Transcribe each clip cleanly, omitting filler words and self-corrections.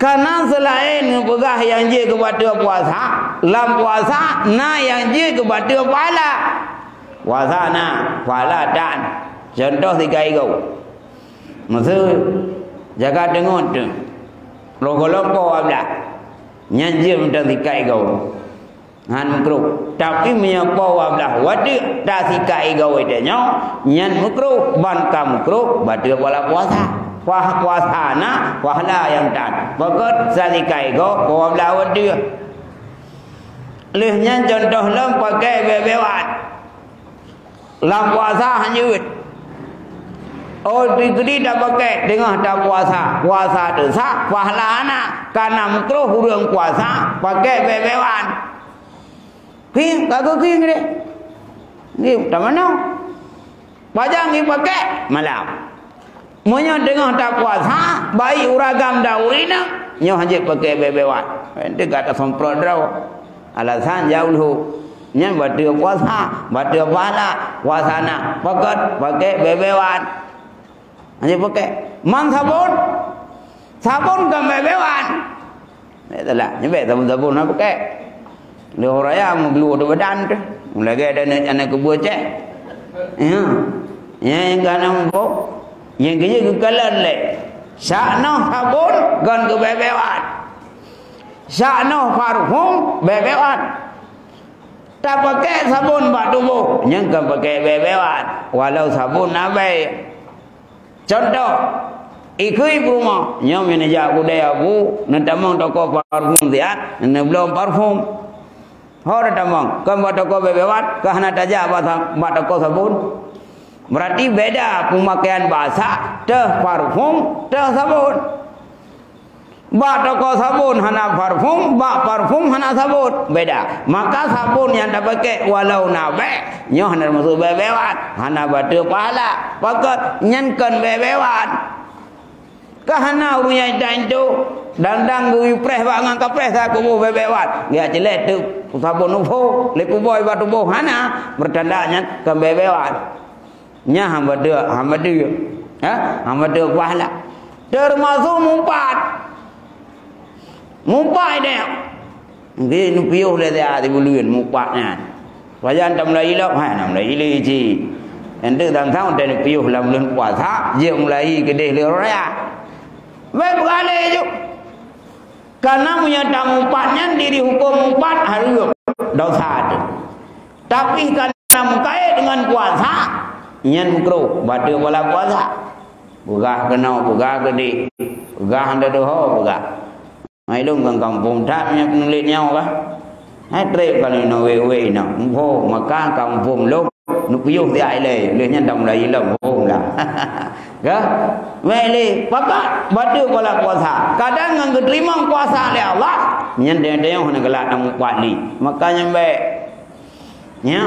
Karena selain pegah yang je kepada puasa, lam puasa na yang je kepada pahala. Puasa na pahala dan contoh 3 ego. Masa jaga dengar tu. Loko-loko abla. Nyanjim dan 3 ego. Han makruh. Tapi menyapa abla wadi dah 3 ego itu nyan makruh ban ka makruh batu wala puasa. Puasa na pahala yang dan bagot zalika ego ko lawan dia lehnya contoh lam pakai bebewat lam puasa hanyut oh dikri dah pakai tengah dah puasa tu sah pahala na karena makruh hurung puasa pakai bebewat king kagak king deh ni tamano pajang ni pakai malam Monya dengar tak puasa, baik uragam daurina, nyo hanje pakai bebewat. Ente kata semprot draw. Alasan jauh dulu. Nya batu puasa, batu pahala, puasana, pakai bebewat. Hanje pakai. Man sabun ke bebewat. Itulah, nyebek sabun apa pakai. Dia raya mau keluar dari badan tu. Lagi ada anak kebun cek. Ya, yang kana mau yang kerja kekalan le. Syaknah sabun gan ke bebewat. Syaknah parfum bebewat. Tak pakai sabun bak tubuh, yang kan pakai bebewat. Walau sabun nabai. Contoh, ikui rumah, nyom yang najak budaya abu, nantamang toko parfum dia, nan belum parfum. Hor tamang, kan bak toko bebewat, kah nak tajak bak toko sabun. Berarti beda pemakaian bahasa teh parfum teh sabun. Bak toko sabun hana parfum, bak parfum hana sabun, beda. Maka sabun yang dah pakai walau nabe nyo hana masuk bebewat, hana batu pahala, pakat nyankan bebewat. Kahana urunya itu dandang gui preh bak ngan ka preh sa kubu bebewat. Dia jelek tu sabun ufo, lepu boy batu boh hana bertandanya ke bebewat. Nya hamba dia hamba dia pahala termasuk mumpat dia ngi nu piuh le dia di buluan mumpatnya wajan tam lai lok ha nam lai li ji ente dang thau de piuh lam lun puasa je mulai gede le raya we bugale ju karena punya mumpatnya diri hukum mumpat harus dosa tapi karena mukaya dengan puasa nyan makruh batu wala puasa bugah kenau bugah gede bugah anda doho bugah mai dong kampung tak nya penulit nyau kah hai trep kalau no we no ho maka kampung lom nu piuh ti ai le le nya dam lai lom ho lah ga wele pakat batu wala puasa kadang ngan terima puasa le Allah nyan de hana gelak nang wali makanya be nya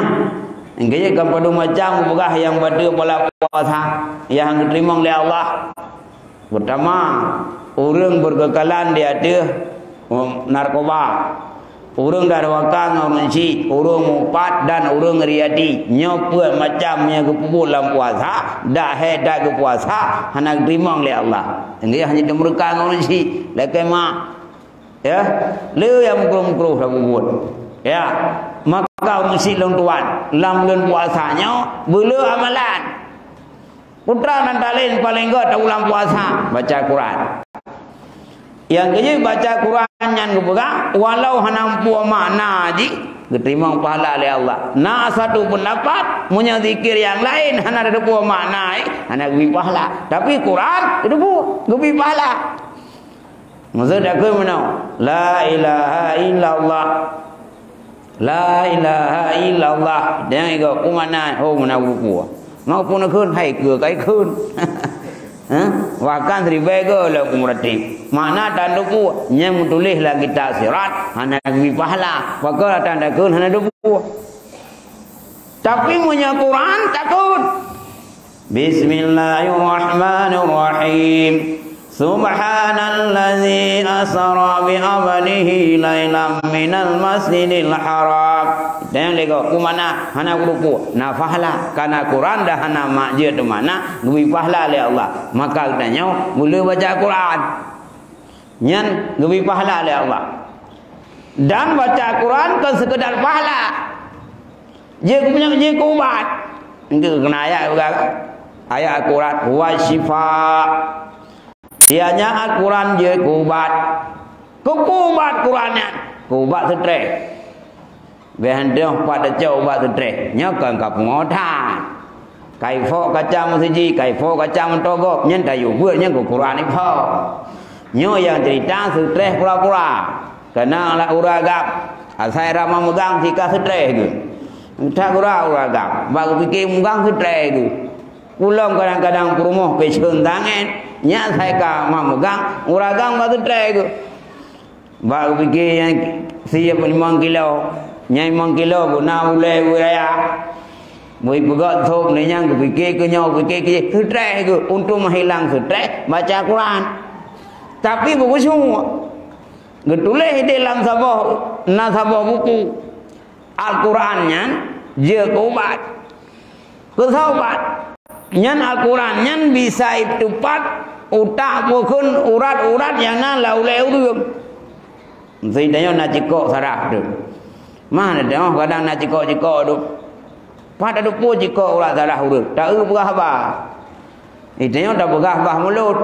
engkau kan pada macam berkah yang pada pola puasa yang diterima oleh Allah. Pertama, orang berkekalan di ada narkoba, orang dah wakang orang si, orang mupat dan orang riadi. Nyopuan macamnya kepupul dalam puasa, dah dah ke puasa, hendak diterima oleh Allah. Engkau hanya dimurkan orang si, lekai mak, ya, leu yang mukruh dah buat, ya. Maka mesti long tuan lam bulan puasanya bulu amalan putra dan talin paling gak tak ulang puasa baca Quran yang kerja baca Quran yang kepegang walau hanam puas makna ji diterima pahala oleh Allah na satu pendapat punya zikir yang lain hana ada puas makna hana lebih pahala tapi Quran itu lebih pahala maksud aku mana la ilaha illallah La ilaha illallah Dia kata kumana Ho mana buku Maupun kun hai ke kai kun Wakan seribai ke lah kumrati Makna tanda ku Yang tulis lagi tak sirat Hana lebih pahala Wakal tanda kun hana buku Tapi punya Quran takut Bismillahirrahmanirrahim Subhanalladzi asra bi 'abdihi lailan minal masjidil haram. Dan lego kumana hana grupu na pahala karena Quran dah hana makje de mana lebih pahala oleh Allah. Maka katanya boleh baca Quran. Nyan lebih pahala oleh Allah. Dan baca Quran kan sekedar pahala. Dia punya ubat. Itu kena ayat juga. Ayat Al-Quran wa syifa. Dianya Al-Quran je ubat. Kubat Qurannya. Ubat stres. Behandong pada ubat stres. Nyakan ka pengotan. Kaifo kacang siji, kaifo kacang mentogok. Nyen tayu buat nyen Quran ni pho. Nyo yang cerita stres pura-pura. Kena lah uragap. Asai ramah megang jika stres ke. Tak uragap. Baru fikir megang stres ke. Pulang kadang-kadang ke rumah pecun tangan. Nyak saya ka megang uragam baru stres ke. Baru fikir yang siap 5 kilo. Nyai 5 kilo pun nak boleh raya. Boleh pegat thop ni yang fikir ke nyaw fikir ke stres ke. Untuk menghilang stres baca Quran. Tapi buku semua. Getulis dalam sabah buku Al-Qurannya je ubat. Kesaubat. Nyan Al-Quran nyan bisa itupat utak bukan urat-urat yang na laulai urung. Seidanya nak cikok sarah tu. Mana dah kadang nak cikok-cikok tu. Pada dupu cikok urat sarah urung. Tak berah apa. Itanya tak berah bah mulut.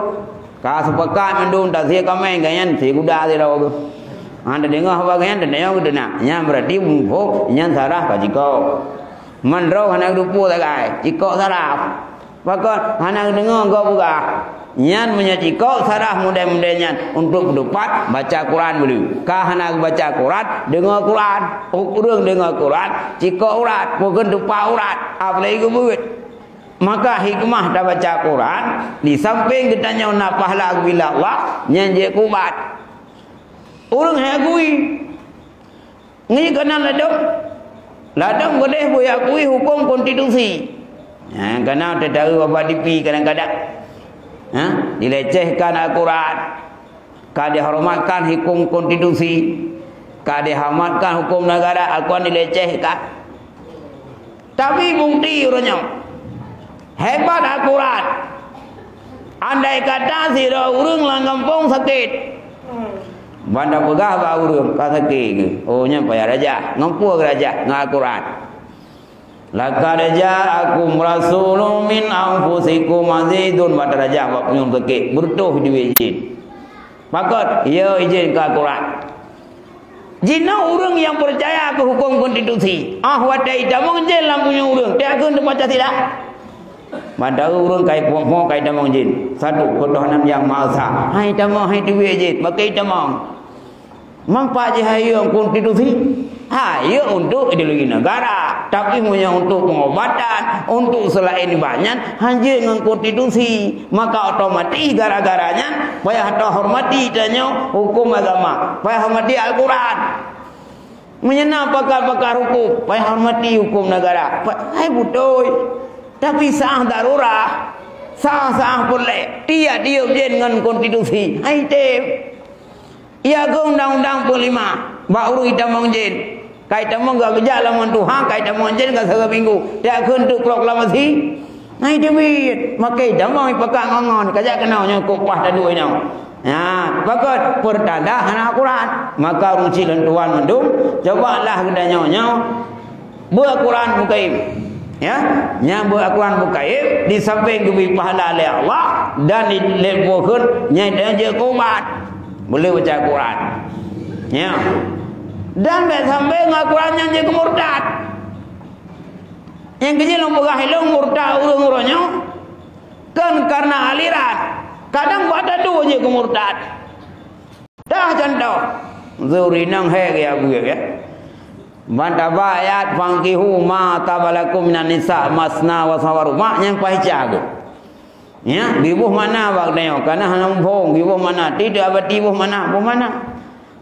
Kalau sepakat mendung tak sia kamai ganyan si kuda si lau tu. Anda dengar apa ganyan dan dengar tu nak. Yang berarti mumpuk yang sarah ka cikok. Mandrau anak dupu tak kai. Cikok sarah. Pakot anak dengar kau buka. Nyan punya cikok sarah mudah-mudahnya untuk berdepat baca Quran dulu. Kah anak baca Quran, dengar Quran, urang dengar Quran, cikok urat, bukan depa urat. Apa lagi buat? Maka hikmah dah baca Quran di samping kita nak pahala bila Allah nyanyi kubat. Orang hakui. Ni kena ladang boleh akui hukum konstitusi. Ha, kena tak tahu apa DP kadang-kadang. Ha, dilecehkan Al-Quran. Ka dihormatkan hukum konstitusi. Ka dihormatkan hukum negara, Al-Quran dilecehkan. Tapi bukti orangnya hebat Al-Quran. Andai kata sira urang lang kampung sakit. Banda pegah ba urang ka sakit ke. Oh nya payah raja, ngampu raja ngah Al-Quran. Laqad ja'akum rasulun min anfusikum azizun bada raja ba punyung sakit. Bertuh di izin. Pakot ya izin ka Al-Quran. Jina urang yang percaya ke hukum konstitusi. Wadai damang je lam punya urang. Dia akan baca tidak? Mandau urang kai puang kai damang jin. Satu ketuhanan yang Maha Esa. Hai damang hai duwe jin, pakai damang. Mampak je hai yang konstitusi. Ha, ya untuk ideologi negara, tapi punya untuk pengobatan, untuk selain banyak hanya dengan konstitusi. Maka otomatis gara-garanya payah hormati tanya hukum agama, payah hormati Al-Quran. Menyenang pakar-pakar hukum, payah hormati hukum negara. Hai betul. Tapi sah darurat, sah boleh. Dia dengan konstitusi. Hai tep. Ia ke undang-undang 45. Baru kita mengjin. Kaitan mengga kerja lawan Tuhan, kaitan mengjin ke sehari minggu. Dia ke untuk proklamasi. Hai duit. Makai damai pakai ngongon. Kajak kenalnya kopah dan duitnya. Ya, pakot pertanda anak Quran. Maka ruci dan Tuhan mendung. Cobalah kedanya buat Quran mukaim. Ya, nyambu Al-Quran bukaib di samping lebih pahala oleh Allah dan dilepokkan nyai je kumat boleh baca Quran. Ya, dan tak sampai Al-Quran yang je kemurtad. Yang kecil lomba hilung murtad urang-urangnya kan karena aliran. Kadang pada dua je kemurtad. Dah contoh zurinang he ya bu ya. Bantaba ayat fangkihu ma tabalakum minan nisa masna wa sawaru mak yang pahica ke. Ya, bibuh mana bak tengok kana hanam phong bibuh mana tidak abati bibuh mana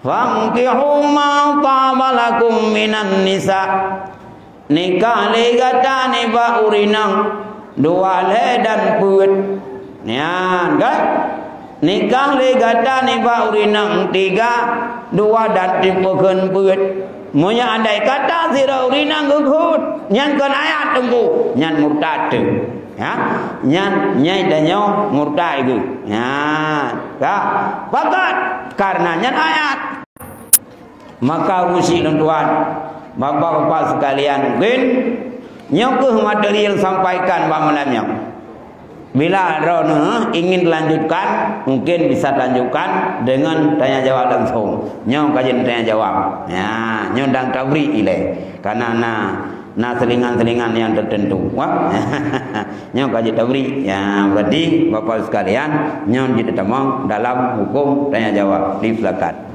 fangkihu ma tabalakum minan nisa nikah legata ne ba urinang dua le dan puet. Ya, kan? Nikah legata ne ba urinang 3 2 dan tipukeun puet. Monya andai kata sira urina ngukut nyan kan ayat tunggu nyan murtad tu ya nyai dan nyau murtad itu ya fakat karena nyan ayat maka usi tuan bapak-bapak sekalian mungkin nyokeh materi yang sampaikan Pak Menamnya bila Rona ingin lanjutkan mungkin bisa lanjutkan dengan tanya jawab langsung nyok kajian tanya jawab ya nyok dan tabri ile karena na selingan-selingan yang tertentu wah nyok kajian tabri ya berarti bapak sekalian nyok jadi temang dalam hukum tanya jawab di belakang.